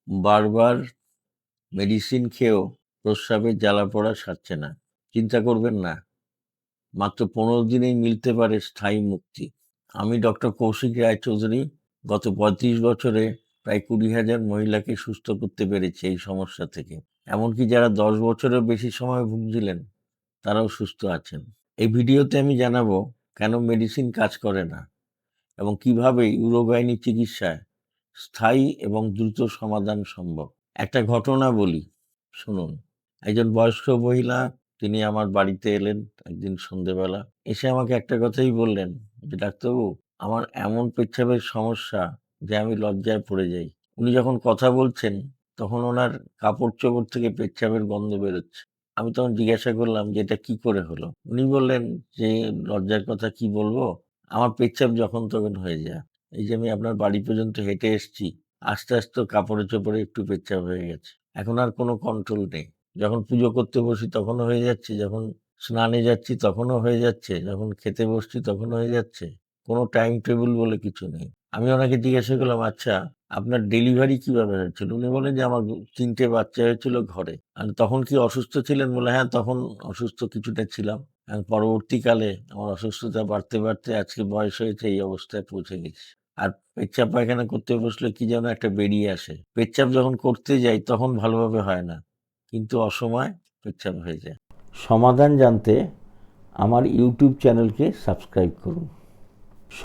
বারবার মেডিসিন খেয়েও প্রস্রাবের জ্বালা-পোড়া সারছে না। চিন্তা করবেন না, মাত্র ১৫ দিনেই মিলতে পারে স্থায়ী মুক্তি। আমি ডক্টর কৌশিক রায়চৌধুরী। গত ৩৫ বছরে প্রায় ২০,০০০ মহিলাকে সুস্থ করতে পেরেছি এই সমস্যা থেকে। এমনকি যারা ১০ বছরের বেশি সময় ভুগছিলেন, তারাও সুস্থ আছেন। এই ভিডিওতে আমি জানাবো কেন মেডিসিন কাজ করে না এবং কিভাবে ইউরোগাইনি চিকিৎসায় স্থায়ী এবং দ্রুত সমাধান সম্ভব। একটা ঘটনা বলি, শুনুন। একজন বয়স্ক মহিলা, তিনি আমার বাড়িতে এলেন একদিন সন্ধ্যেবেলা। এসে আমাকে একটা কথাই বললেন যে, "ডাক্তারবাবু, আমার এমন পেচ্ছাপের সমস্যা যে আমি লজ্জায় পড়ে যাই।" উনি যখন কথা বলছেন, তখন ওনার কাপড়-চোপড় থেকে পেচ্ছাপের গন্ধ বেরোচ্ছে। আমি তখন জিজ্ঞাসা করলাম যে, "এটা কি করে হলো?" উনি বললেন যে, "লজ্জার কথা কি বলবো? আমার পেচ্ছাপ যখন তখন হয়ে যায়। এই যে আমি আপনার বাড়ি পর্যন্ত হেঁটে এসছি, আস্তে, আস্তে কাপড়ে-চোপড়ে একটু পেচ্ছাপ হয়ে গেছে। এখন আর কোনো কন্ট্রোল নেই। যখন পুজো করতে বসি তখনও হয়ে যাচ্ছে, যখন স্নানে যাচ্ছি তখনও হয়ে যাচ্ছে, যখন খেতে বসছি তখনও হয়ে যাচ্ছে। কোনো টাইম টেবল বলে কিছু নেই।" আমি ওনাকে জিজ্ঞাসা করলাম, "আচ্ছা, আপনার ডেলিভারি কিভাবে হয়েছিল?" উনি বললেন যে, "আমার ৩ টে বাচ্চা হয়েছিল ঘরে।" আর তখন কি অসুস্থ ছিলেন? বললাম, "হ্যাঁ, তখন অসুস্থ কিছুটা ছিলাম। পরবর্তীকালে আমার অসুস্থতা বাড়তে, বাড়তে আজকে বয়স হয়েছে, এই অবস্থায় পৌঁছে গেছি।" আর পেচ্ছাপ পায়খানা করতে বসলে কি যেন একটা বেরিয়ে আসে। পেচ্ছাপ যখন করতে যাই তখন ভালোভাবে হয় না, কিন্তু অসময়ে পেচ্ছাপ হয়ে যায়। সমাধান জানতে আমার ইউটিউব চ্যানেলকে সাবস্ক্রাইব করুন।